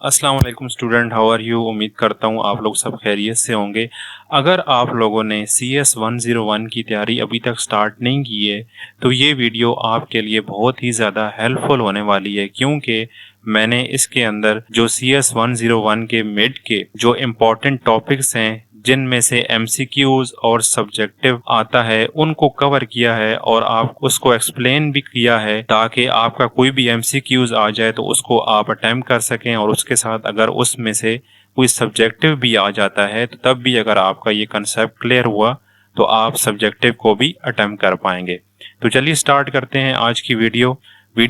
अस्सलाम वालेकुम student, how are you. उम्मीद करता हूँ आप लोग सब खैरियत से होंगे। अगर आप लोगों ने CS 101 की तैयारी अभी तक स्टार्ट नहीं की है तो ये वीडियो आपके लिए बहुत ही ज़्यादा हेल्पफुल होने वाली है, क्योंकि मैंने इसके अंदर जो CS 101 के मिड के जो इम्पोर्टेंट टॉपिक्स हैं जिनमें से MCQs और सब्जेक्टिव आता है उनको कवर किया है और आप उसको एक्सप्लेन भी किया है ताकि आपका कोई भी MCQs आ जाए तो उसको आप अटेम्प्ट कर सकें, और उसके साथ अगर उसमें से कोई सब्जेक्टिव भी आ जाता है तो तब भी अगर आपका ये कंसेप्ट क्लियर हुआ तो आप सब्जेक्टिव को भी अटेम्प्ट कर पाएंगे। तो चलिए स्टार्ट करते हैं आज की वीडियो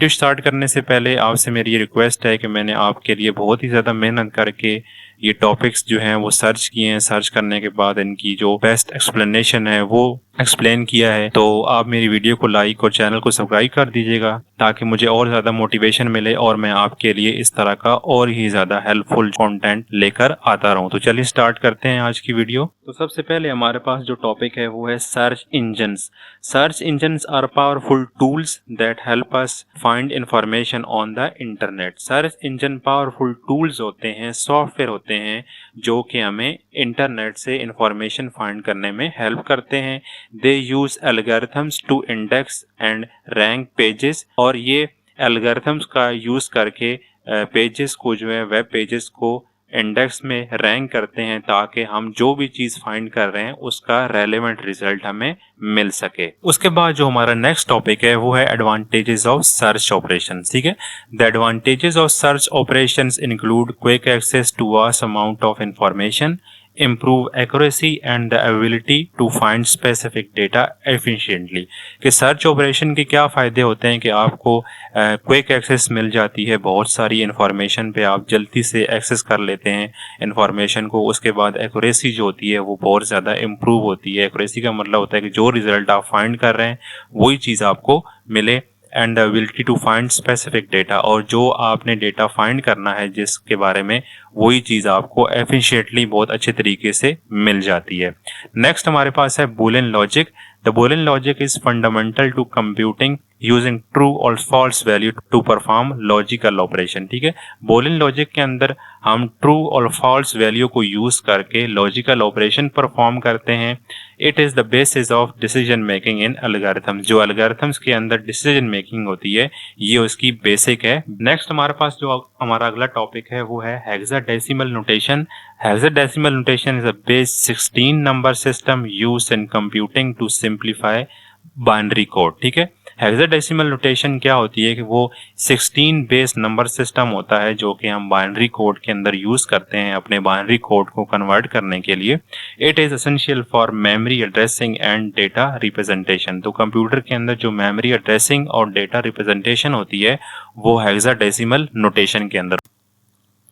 स्टार्ट करने से पहले आपसे मेरी ये रिक्वेस्ट है कि मैंने आपके लिए बहुत ही ज़्यादा मेहनत करके ये टॉपिक्स जो हैं वो सर्च किए हैं। सर्च करने के बाद इनकी जो बेस्ट एक्सप्लेनेशन है वो एक्सप्लेन किया है। तो आप मेरी वीडियो को लाइक और चैनल को सब्सक्राइब कर दीजिएगा ताकि मुझे और ज़्यादा मोटिवेशन मिले और मैं आपके लिए इस तरह का और ही ज़्यादा हेल्पफुल कंटेंट लेकर आता रहूं। तो चलिए स्टार्ट करते हैं आज की वीडियो। तो सबसे पहले हमारे पास जो टॉपिक है वो है search engines. Search engines are powerful tools that help us find information on the internet. Search engine powerful tools होते हैं, सॉफ्टवेयर होते हैं जो कि हमें इंटरनेट से इंफॉर्मेशन फाइंड करने में हेल्प करते हैं। They use algorithms to index and rank pages, और ये एल्गोरिथम्स का यूज करके पेजेस को जो है वेब पेजेस को इंडेक्स में रैंक करते हैं ताकि हम जो भी चीज फाइंड कर रहे हैं उसका रेलेवेंट रिजल्ट हमें मिल सके। उसके बाद जो हमारा नेक्स्ट टॉपिक है वो है एडवांटेजेस ऑफ सर्च ऑपरेशन। ठीक है, the advantages of search operations include quick access to vast amount of information, improve accuracy and the ability to find specific data efficiently। कि सर्च ऑपरेशन के क्या फ़ायदे होते हैं कि आपको क्विक एक्सेस मिल जाती है, बहुत सारी इन्फॉर्मेशन पे आप जल्दी से एक्सेस कर लेते हैं इन्फॉर्मेशन को। उसके बाद एक्यूरेसी जो होती है वो बहुत ज़्यादा इम्प्रूव होती है। एक्यूरेसी का मतलब होता है कि जो रिज़ल्ट आप फाइंड कर रहे हैं वही चीज़ आपको मिले, and the ability to find specific data, और जो आपने डेटा फाइंड करना है जिसके बारे में वही चीज़ आपको एफिशिएंटली बहुत अच्छे तरीके से मिल जाती है। नेक्स्ट हमारे पास है Boolean logic. The Boolean logic is fundamental to computing using true और false value to perform logical operation. ठीक है, बूलियन लॉजिक के अंदर हम ट्रू और फॉल्स वैल्यू को यूज करके लॉजिकल ऑपरेशन परफॉर्म करते हैं। It is the basis of decision making in algorithms. जो एल्गोरिथम्स के अंदर डिसीजन मेकिंग होती है ये उसकी बेसिक है। नेक्स्ट हमारे पास जो हमारा अगला टॉपिक है वो है hexadecimal notation. Hexadecimal notation is a base 16 number system used in computing to simplify binary code. ठीक है, हेक्साडेसिमल नोटेशन क्या होती है कि वो 16 बेस नंबर सिस्टम होता है जो कि हम बाइनरी कोड के अंदर यूज करते हैं अपने बाइनरी कोड को कन्वर्ट करने के लिए। It is essential for memory addressing and data representation. तो कंप्यूटर के अंदर जो मेमोरी एड्रेसिंग और डेटा रिप्रेजेंटेशन होती है वो हेक्साडेसिमल नोटेशन के अंदर।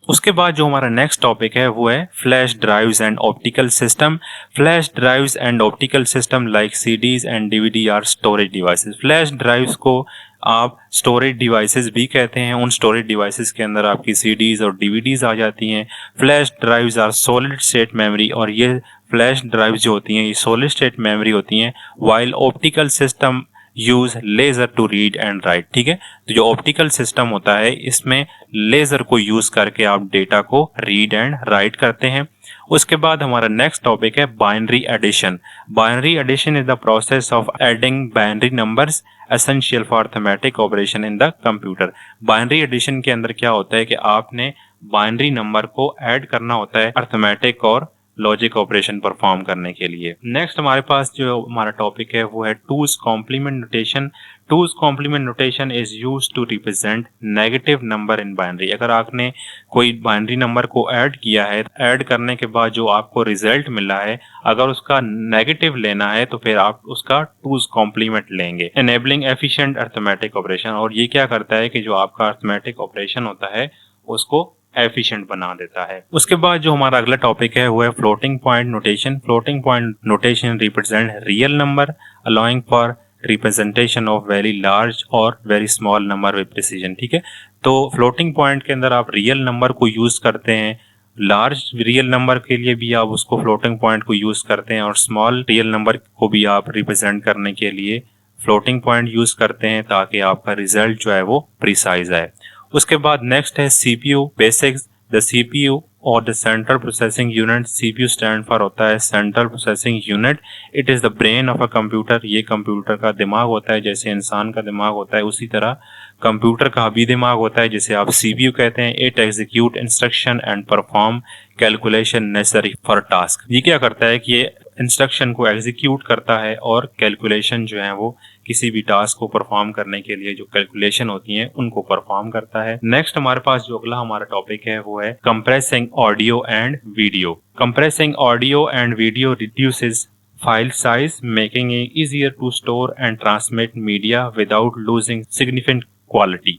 उसके बाद जो हमारा नेक्स्ट टॉपिक है वो है flash drives and optical system. Flash drives and optical system like CDs and DVD are storage devices. Flash drives को आप स्टोरेज डिवाइसेस भी कहते हैं। उन स्टोरेज डिवाइसेस के अंदर आपकी CDs और DVDs आ जाती हैं। Flash drives are solid state memory, और ये फ्लैश ड्राइव्स जो होती हैं ये सॉलिड स्टेट मेमोरी होती हैं, while optical system use laser to read and write. ठीक है, तो जो ऑप्टिकल सिस्टम होता है इसमें लेजर को यूज करके आप डेटा को रीड एंड राइट करते हैं। उसके बाद हमारा नेक्स्ट टॉपिक है binary addition. Binary addition is the process of adding binary numbers essential for arithmetic operation in the computer. Binary addition के अंदर क्या होता है कि आपने बाइनरी नंबर को ऐड करना होता है अरिथमेटिक और लॉजिक ऑपरेशन परफॉर्म करने के लिए। नेक्स्ट हमारे पास जो हमारा टॉपिक है वो है two's complement notation. Two's complement notation is used to represent negative number in binary. अगर आपने कोई बाइनरी नंबर को ऐड किया है, ऐड करने के बाद जो आपको रिजल्ट मिला है अगर उसका नेगेटिव लेना है तो फिर आप उसका टूज कॉम्प्लीमेंट लेंगे। एनेबलिंग एफिशिएंट अरिथमेटिक ऑपरेशन, और ये क्या करता है कि जो आपका अरिथमेटिक ऑपरेशन होता है उसको एफिशिएंट बना देता है। उसके बाद जो हमारा अगला टॉपिक है वो है floating point notation. Floating point notation represent real number allowing for representation of very large और very small number with precision. ठीक है, तो फ्लोटिंग पॉइंट के अंदर आप रियल नंबर को यूज करते हैं, लार्ज रियल नंबर के लिए भी आप उसको फ्लोटिंग पॉइंट को यूज करते हैं, और स्मॉल रियल नंबर को भी आप रिप्रेजेंट करने के लिए फ्लोटिंग पॉइंट यूज करते हैं ताकि आपका रिजल्ट जो है वो प्रिसाइज आए। उसके बाद नेक्स्ट है CPU बेसिक्स। द CPU और the central processing unit, CPU stand for होता है central processing unit. It is the brain of a computer, ये कंप्यूटर का दिमाग होता है। जैसे इंसान का दिमाग होता है उसी तरह कंप्यूटर का भी दिमाग होता है, जिसे आप CPU कहते हैं। It execute instruction and perform calculation necessary for task. ये क्या करता है कि ये इंस्ट्रक्शन को एग्जीक्यूट करता है और कैलकुलेशन जो है वो किसी भी टास्क को परफॉर्म करने के लिए जो कैलकुलेशन होती हैं उनको परफॉर्म करता है। नेक्स्ट हमारे पास जो अगला हमारा टॉपिक है वो है compressing audio and video. Compressing audio and video reduces file size, making it easier to store and transmit media without losing significant quality।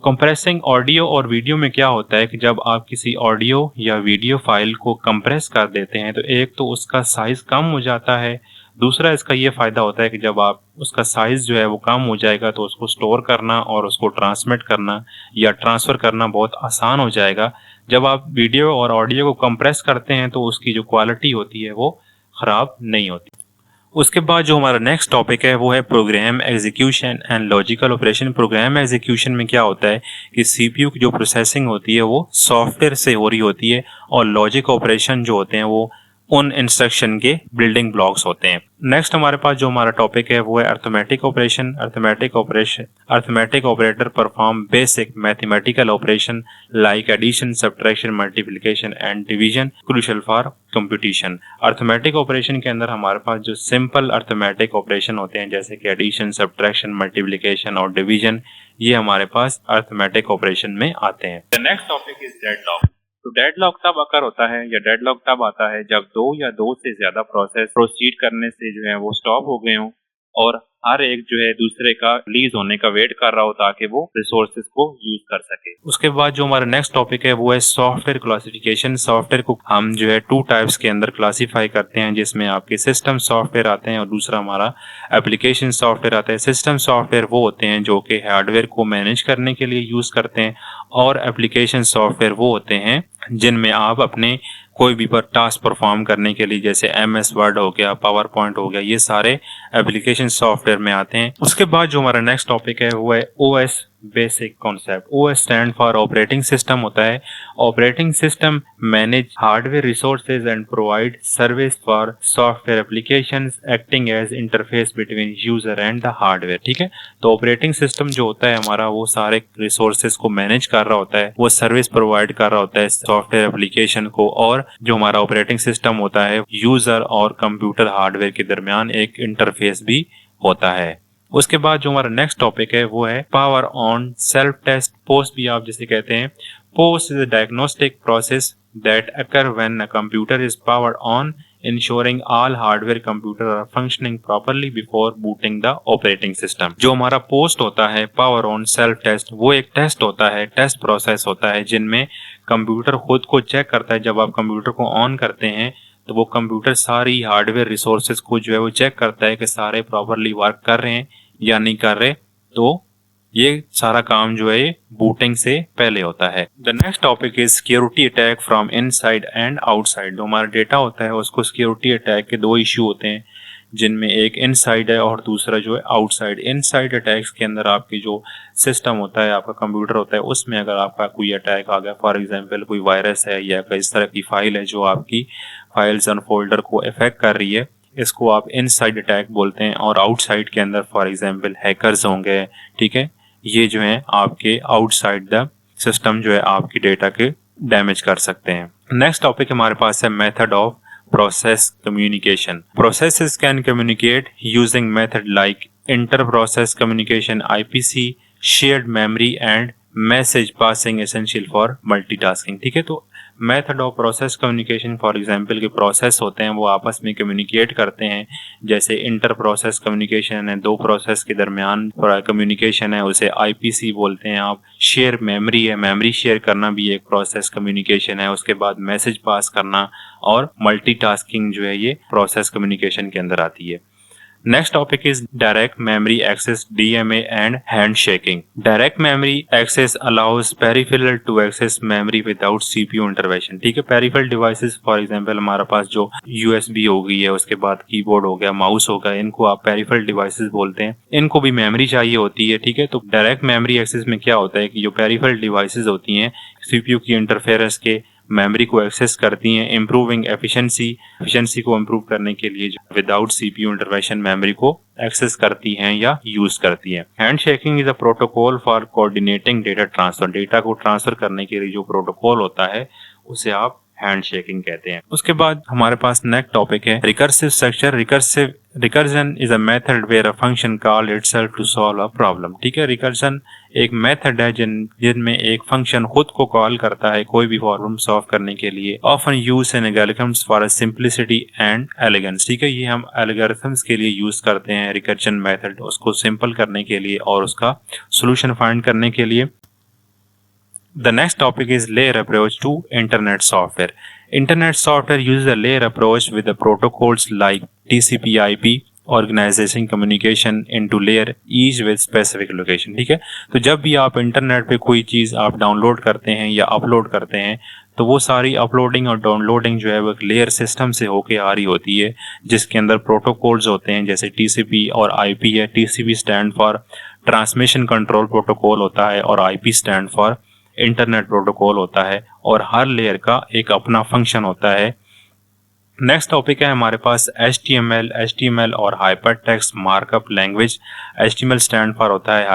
Compressing audio और वीडियो में क्या होता है कि जब आप किसी ऑडियो या वीडियो फाइल को कंप्रेस कर देते हैं तो एक तो उसका साइज कम हो जाता है, दूसरा इसका ये फ़ायदा होता है कि जब आप उसका साइज़ जो है वो कम हो जाएगा तो उसको स्टोर करना और उसको ट्रांसमिट करना या ट्रांसफ़र करना बहुत आसान हो जाएगा। जब आप वीडियो और ऑडियो को कंप्रेस करते हैं तो उसकी जो क्वालिटी होती है वो ख़राब नहीं होती। उसके बाद जो हमारा नेक्स्ट टॉपिक है वो है program execution and logical operation. Program execution में क्या होता है कि CPU की जो प्रोसेसिंग होती है वो सॉफ्टवेयर से हो रही होती है और लॉजिक ऑपरेशन जो होते हैं वो उन इंस्ट्रक्शन के बिल्डिंग ब्लॉक्स होते हैं। नेक्स्ट हमारे पास जो हमारा टॉपिक है वो है arithmetic operation. Arithmetic operator perform basic mathematical operation like addition, subtraction, multiplication and division crucial for computation. Arithmetic operation के अंदर हमारे पास जो सिंपल अर्थमेटिक ऑपरेशन होते हैं जैसे कि एडिशन, सब्ट्रैक्शन, मल्टीप्लिकेशन और डिवीजन, ये हमारे पास अर्थमेटिक ऑपरेशन में आते हैं। The next topic is deadlock. तो डेडलॉक तब अकर होता है या डेडलॉक तब आता है जब दो या दो से ज्यादा प्रोसेस प्रोसीड करने से जो है वो स्टॉप हो गए हों और हर एक जो है दूसरे का रिलीज होने का वेट कर रहा हो ताकि वो रिसोर्सेज को यूज कर सके। उसके बाद जो हमारा नेक्स्ट टॉपिक है वो है सॉफ्टवेयर क्लासिफिकेशन। सॉफ्टवेयर को हम जो है 2 टाइप्स के अंदर क्लासीफाई करते हैं, जिसमें आपके सिस्टम सॉफ्टवेयर आते हैं और दूसरा हमारा एप्लीकेशन सॉफ्टवेयर आता है। सिस्टम सॉफ्टवेयर वो होते हैं जो कि हार्डवेयर को मैनेज करने के लिए यूज करते हैं और एप्लीकेशन सॉफ्टवेयर वो होते हैं जिनमें आप अपने कोई भी पर टास्क परफॉर्म करने के लिए जैसे MS वर्ड हो गया, पावर पॉइंट हो गया, ये सारे एप्लीकेशन सॉफ्टवेयर में आते हैं। उसके बाद जो हमारा नेक्स्ट टॉपिक है वो है OS basic concept. OS stand for operating system होता है। Operating system manage hardware resources and provide service for software applications acting as interface between user and the hardware. ठीक है, तो ऑपरेटिंग सिस्टम जो होता है हमारा वो सारे रिसोर्सेज को मैनेज कर रहा होता है, वो सर्विस प्रोवाइड कर रहा होता है सॉफ्टवेयर एप्लीकेशन को, और जो हमारा ऑपरेटिंग सिस्टम होता है यूजर और कंप्यूटर हार्डवेयर के दरमियान एक इंटरफेस भी होता है। उसके बाद जो हमारा नेक्स्ट टॉपिक है वो है power on self test. POST भी आप जिसे कहते हैं। POST is a diagnostic process that occur when a computer is powered on ensuring all hardware computer are functioning properly before booting the operating system। जो हमारा पोस्ट होता है power on self test, वो एक टेस्ट होता है, test process होता है जिनमें कंप्यूटर खुद को चेक करता है। जब आप कंप्यूटर को ऑन करते हैं तो वो कंप्यूटर सारी हार्डवेयर रिसोर्सेज को जो है वो चेक करता है कि सारे प्रॉपरली वर्क कर रहे हैं या नहीं कर रहे। तो ये सारा काम जो है बूटिंग से पहले होता है। The next topic is security attack from inside and outside. जो हमारा डेटा होता है उसको सिक्योरिटी अटैक के 2 इश्यू होते हैं, जिनमें एक इनसाइड है और दूसरा जो है आउटसाइड। इनसाइड अटैक्स के अंदर आपकी जो सिस्टम होता है, आपका कंप्यूटर होता है, उसमें अगर आपका कोई अटैक आ गया, फॉर एग्जांपल कोई वायरस है या इस तरह की फाइल है जो आपकी फाइल्स एंड फोल्डर को इफेक्ट कर रही है, इसको आप इनसाइड अटैक बोलते हैं। और आउटसाइड के अंदर फॉर एग्जांपल हैकर्स होंगे, ठीक है, ये जो है आपके आउटसाइड द सिस्टम जो है आपकी डेटा के डैमेज कर सकते हैं। नेक्स्ट टॉपिक हमारे पास है method of process communication. Processes can communicate using method like inter process communication, IPC, shared memory and message passing essential for multitasking. ठीक है, तो method of process communication for example के प्रोसेस होते हैं वो आपस में कम्युनिकेट करते हैं। जैसे इंटर प्रोसेस कम्युनिकेशन है, 2 प्रोसेस के दरमियान कम्युनिकेशन है, उसे IPC बोलते हैं आप। शेयर मेमोरी है, मेमोरी शेयर करना भी एक प्रोसेस कम्युनिकेशन है। उसके बाद मैसेज पास करना और मल्टीटास्किंग जो है ये प्रोसेस कम्युनिकेशन के अंदर आती है। Next topic is direct memory access DMA and handshaking. Direct memory access allows peripheral to access memory without CPU intervention. ठीक है, peripheral devices for example हमारा पास जो USB हो गई है, उसके बाद कीबोर्ड हो गया, माउस हो गया, इनको आप peripheral devices बोलते हैं। इनको भी मेमोरी चाहिए होती है। ठीक है, तो डायरेक्ट मेमोरी एक्सेस में क्या होता है कि जो peripheral devices होती हैं CPU की इंटरफेरेंस के मेमोरी को एक्सेस करती हैं, इम्प्रूविंग एफिशिएंसी को इम्प्रूव करने के लिए विदाउट सीपीयू इंटरवेंशन मेमोरी को एक्सेस करती हैं या यूज करती हैं। Handshaking is a protocol for coordinating data transfer. Data को ट्रांसफर करने के लिए जो प्रोटोकॉल होता है उसे आप हैंडशेकिंग कहते हैं। उसके बाद हमारे पास नेक्स्ट टॉपिक है recursive structure. Recursion is a method where a function call itself to solve a problem. ठीक है, रिकर्जन एक मेथड है जिनमें एक फंक्शन खुद को कॉल करता है कोई भी प्रॉब्लम सॉल्व करने के लिए। Often use in algorithms for simplicity and elegance. ठीक है, ये हम एल्गोरिथम्स के लिए यूज करते हैं रिकर्जन मेथड, उसको सिंपल करने के लिए और उसका सोल्यूशन फाइंड करने के लिए। The next topic is layer approach to internet software. Internet software uses a layer approach with the protocols like TCP/IP organization communication into layer each with specific location. ठीक है, तो जब भी आप इंटरनेट पे कोई चीज़ आप डाउनलोड करते हैं या अपलोड करते हैं तो वो सारी अपलोडिंग और डाउनलोडिंग जो है वो एक लेयर सिस्टम से होके आ रही होती है जिसके अंदर प्रोटोकॉल्स होते हैं जैसे TCP और IP है। TCP stand for transmission control protocol होता है और IP stand for internet protocol होता है और हर लेयर का एक अपना फंक्शन होता है। नेक्स्ट टॉपिक है हमारे पास HTML और hypertext markup language. HTML stand for होता है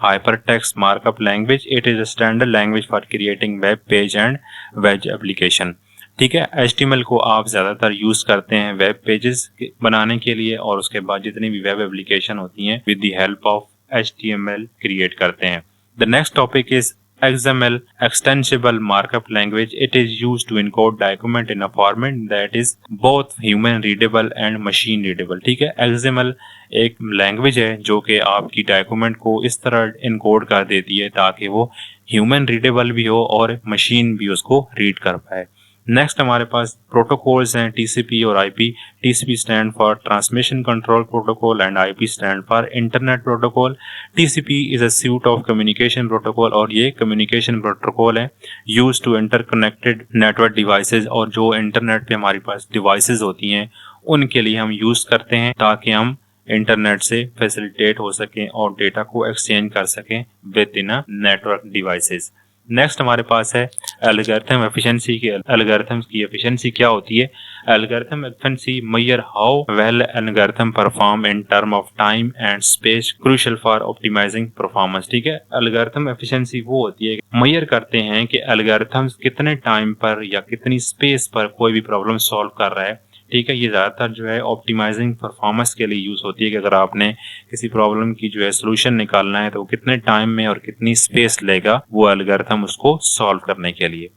hypertext markup language. It is a standard language for creating web page and web application. ठीक है, HTML को आप ज़्यादातर यूज़ करते हैं वेब पेजेस बनाने के लिए और उसके बाद जितनी भी वेब एप्लीकेशन होती हैं with the help of HTML create करते हैं। The next topic is XML extensible markup language. It is used to encode document in a format that is both human readable and machine readable. ठीक है, XML एक language है जो कि आपकी document को इस तरह इनकोड कर देती है ताकि वो ह्यूमन रीडेबल भी हो और मशीन भी उसको रीड कर पाए। नेक्स्ट हमारे पास प्रोटोकॉल्स हैं TCP और IP। TCP stand for transmission control protocol and IP stand for internet protocol. TCP is a suite of communication protocol और ये कम्युनिकेशन प्रोटोकॉल है use to interconnected network devices. और जो इंटरनेट पे हमारे पास डिवाइसेस होती हैं उनके लिए हम यूज करते हैं ताकि हम इंटरनेट से फैसिलिटेट हो सकें और डेटा को एक्सचेंज कर सकें within a network devices. Next हमारे पास है एल्गोरिथम एफिशिएंसी की। एल्गोरिथम्स की एफिशिएंसी क्या होती है? Algorithm efficiency measure how well algorithm perform in term of time and space crucial for optimizing performance. ठीक है, एल्गोरिथम एफिशिएंसी वो होती है मेजर करते हैं कि एल्गोरिथम्स कितने टाइम पर या कितनी स्पेस पर कोई भी प्रॉब्लम सॉल्व कर रहा है। ठीक है, ये ज़्यादातर जो है ऑप्टिमाइजिंग परफॉर्मेंस के लिए यूज़ होती है कि अगर आपने किसी प्रॉब्लम की जो है सोल्यूशन निकालना है तो कितने टाइम में और कितनी स्पेस लेगा वो एल्गोरिथम उसको सॉल्व करने के लिए।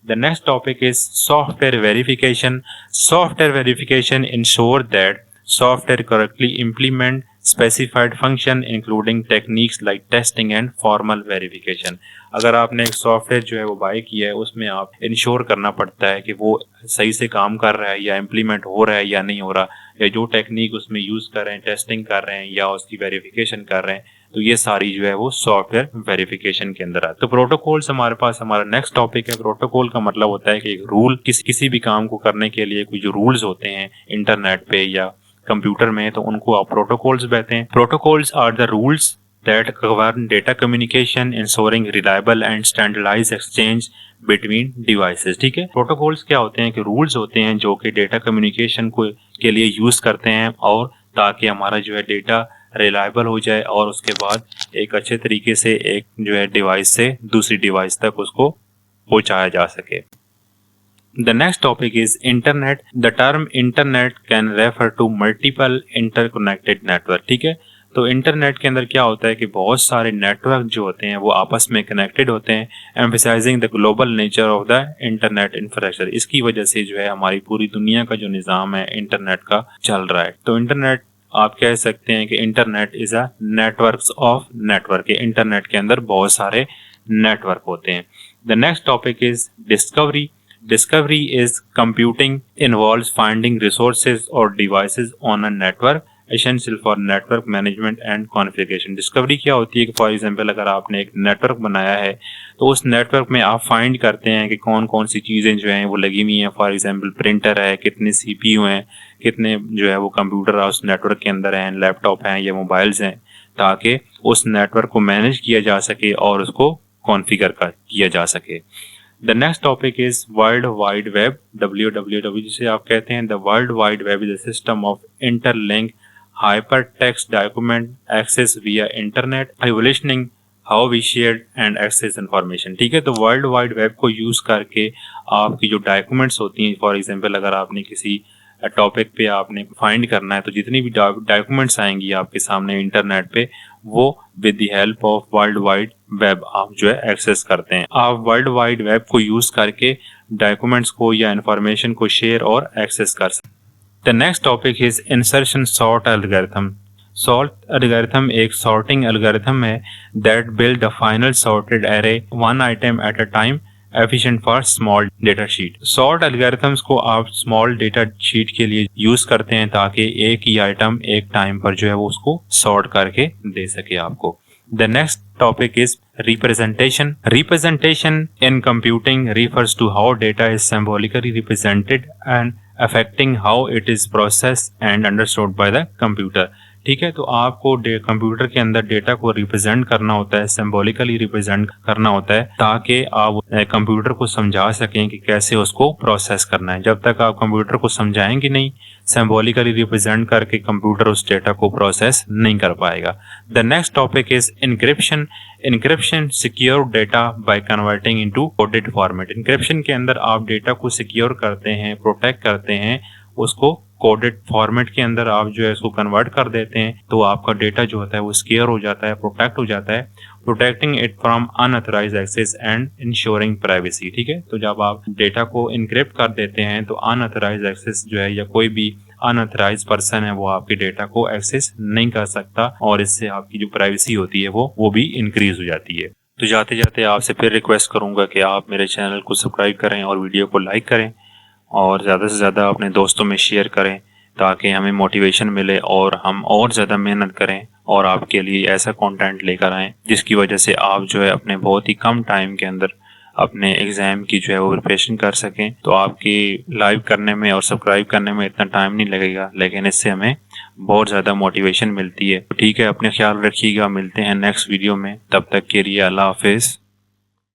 The next topic is software verification. Software verification ensure that software correctly implement specified function including techniques like testing and formal verification. अगर आपने एक सॉफ्टवेयर जो है वो बाय किया है उसमें आप इंश्योर करना पड़ता है कि वो सही से काम कर रहा है या इम्प्लीमेंट हो रहा है या नहीं हो रहा, या जो टेक्निक उसमें यूज़ कर रहे हैं, टेस्टिंग कर रहे हैं या उसकी वेरिफिकेशन कर रहे हैं, तो ये सारी जो है वो सॉफ्टवेयर वेरिफिकेशन के अंदर आती है। तो प्रोटोकॉल्स हमारे पास हमारा नेक्स्ट टॉपिक है। प्रोटोकॉल का मतलब होता है कि एक रूल किसी भी काम को करने के लिए कोई जो रूल्स होते हैं इंटरनेट पे या कंप्यूटर में तो उनको आप प्रोटोकॉल्स कहते हैं। Protocols are the rules that govern data communication ensuring reliable and standardized exchange between devices। ठीक है, प्रोटोकॉल्स क्या होते हैं कि रूल्स होते हैं जो कि डेटा कम्युनिकेशन को के लिए यूज करते हैं और ताकि हमारा जो है डेटा रिलायबल हो जाए और उसके बाद एक अच्छे तरीके से एक जो है डिवाइस से दूसरी डिवाइस तक उसको पहुंचाया जा सके। The next topic is internet. The term internet can refer to multiple interconnected network। ठीक है, तो इंटरनेट के अंदर क्या होता है कि बहुत सारे नेटवर्क जो होते हैं वो आपस में कनेक्टेड होते हैं, emphasising the global nature of the internet infrastructure. इसकी वजह से जो है हमारी पूरी दुनिया का जो निज़ाम है इंटरनेट का चल रहा है। तो इंटरनेट आप कह सकते हैं कि internet is a networks of network. Internet के अंदर बहुत सारे नेटवर्क होते हैं। The next topic is discovery. Discovery is computing involves finding resources or devices on a network essential for network management and configuration. Discovery क्या होती है कि फॉर एग्जांपल अगर आपने एक नेटवर्क बनाया है तो उस नेटवर्क में आप फाइंड करते हैं कि कौन कौन सी चीज़ें जो हैं वो लगी हुई हैं। फॉर एग्जांपल प्रिंटर है, कितने CPU हैं, कितने जो है वो कंप्यूटर उस नेटवर्क के अंदर हैं, लैपटॉप हैं या मोबाइल्स हैं, ताकि उस नेटवर्क को मैनेज किया जा सके और उसको कॉन्फ़िगर किया जा सके। The next topic is world wide web, WWW जिसे आप कहते हैं। The world wide web is a system of interlink hypertext document access via internet revolutioning how we share and access information. ठीक है, तो वर्ल्ड वाइड वेब को use करके आपकी जो डॉक्यूमेंट्स होती हैं, फॉर एग्जांपल अगर आपने किसी टॉपिक पे आपने फाइंड करना है तो जितनी भी डॉक्यूमेंट्स आएंगी आपके सामने इंटरनेट पे, वो with the help of world wide web आप जो है एक्सेस करते हैं। आप वर्ल्ड वाइड वेब को यूज करके डॉक्यूमेंट्स को या इंफॉर्मेशन को शेयर और एक्सेस कर सकते हैं। The next topic is insertion sort algorithm. Sort algorithm एक सॉर्टिंग एल्गोरिथम है that build the final sorted array one item at a time efficient for small data sheet. Sort algorithms को आप small data sheet के लिए use करते हैं ताकि एक ही आइटम एक टाइम पर जो है वो उसको सॉर्ट करके दे सके आपको। The next topic is representation. Representation in computing refers to how data is symbolically represented and affecting how it is processed and understood by the computer. ठीक है, तो आपको कंप्यूटर के अंदर डेटा को रिप्रेजेंट करना होता है, सिंबॉलिकली रिप्रेजेंट करना होता है ताकि आप कंप्यूटर को समझा सकें कि कैसे उसको प्रोसेस करना है। जब तक आप कंप्यूटर को समझाएंगे नहीं, सिंबॉलिकली रिप्रेजेंट करके कंप्यूटर उस डेटा को प्रोसेस नहीं कर पाएगा। The next topic is encryption. Encryption secure data by converting into coded format. Encryption के अंदर आप डेटा को सिक्योर करते हैं, प्रोटेक्ट करते हैं, उसको कोडेड फॉर्मेट के अंदर आप जो है उसको कन्वर्ट कर देते हैं, तो आपका डेटा जो होता है वो सिक्योर हो जाता है, प्रोटेक्ट हो जाता है, protecting it from unauthorized access and ensuring privacy. ठीक है, तो जब आप डेटा को इनक्रिप्ट कर देते हैं तो अनऑथराइज्ड एक्सेस जो है या कोई भी अनऑथराइज्ड पर्सन है वो आपके डेटा को एक्सेस नहीं कर सकता और इससे आपकी जो प्राइवेसी होती है वो भी इंक्रीज हो जाती है। तो जाते जाते आपसे फिर रिक्वेस्ट करूंगा कि आप मेरे चैनल को सब्सक्राइब करें और वीडियो को लाइक करें और ज़्यादा से ज़्यादा अपने दोस्तों में शेयर करें ताकि हमें मोटिवेशन मिले और हम और ज़्यादा मेहनत करें और आपके लिए ऐसा कंटेंट लेकर आएँ जिसकी वजह से आप जो है अपने बहुत ही कम टाइम के अंदर अपने एग्ज़ाम की जो है वो प्रिपरेशन कर सकें। तो आपकी लाइव करने में और सब्सक्राइब करने में इतना टाइम नहीं लगेगा, लेकिन इससे हमें बहुत ज़्यादा मोटिवेशन मिलती है। तो ठीक है, अपने ख्याल रखिएगा, मिलते हैं नेक्स्ट वीडियो में, तब तक के लिए अल्लाह हाफिज़।